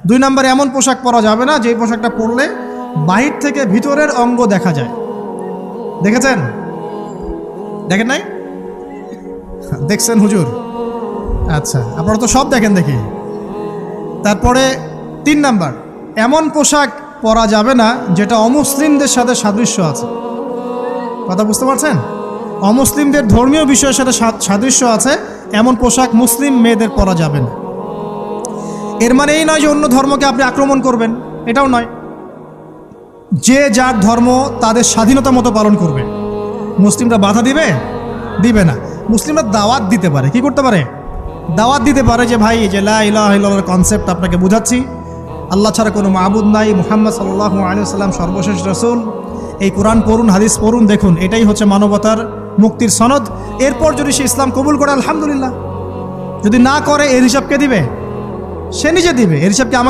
2 নম্বরে এমন পোশাক পরা যাবে না যে পোশাকটা পরলে বাহির থেকে ভিতরের অঙ্গ দেখা যায়। দেখেছেন? দেখেন নাই? দেখছেন হুজুর? আচ্ছা, আপনারা তো সব দেখেন দেখি। তারপরে 3 নাম্বার, এমন পোশাক পরা যাবে না যেটা অমুসলিমদের সাথে সাদৃশ্য আছে। কথা বুঝতে পারছেন? অমুসলিমদের ধর্মীয় বিষয়ের সাথে সাদৃশ্য আছে এমন পোশাক মুসলিম মেয়েদের পরা যাবে না। এর মানে এই নয় যে অন্য ধর্মকে আপনি আক্রমণ করবেন, এটাও নয়। যে যার ধর্ম তাদের স্বাধীনতা মতো পালন করবে। মুসলিমরা বাধা দিবে? দিবে না। মুসলিমরা দাওয়াত দিতে পারে। কি করতে পারে? দাওয়াত দিতে পারে যে ভাই, যে লা ইলাহা ইল্লাল্লাহর কনসেপ্ট আপনাকে বুঝাচ্ছি, আল্লাহ ছাড়া কোনো মাবুদ নাই, মুহাম্মদ সাল্লাল্লাহু আলাইহি ওয়াসাল্লাম সর্বশেষ রাসূল, এই কোরআন পড়ুন, হাদিস পড়ুন, দেখুন এটাই হচ্ছে মানবতার মুক্তির সনদ। এরপর যদি সে ইসলাম কবুল করে আলহামদুলিল্লাহ, যদি না করে এর হিসাব কে দিবে? সে নিজে দিবে। এর হিসাব কি আমাকে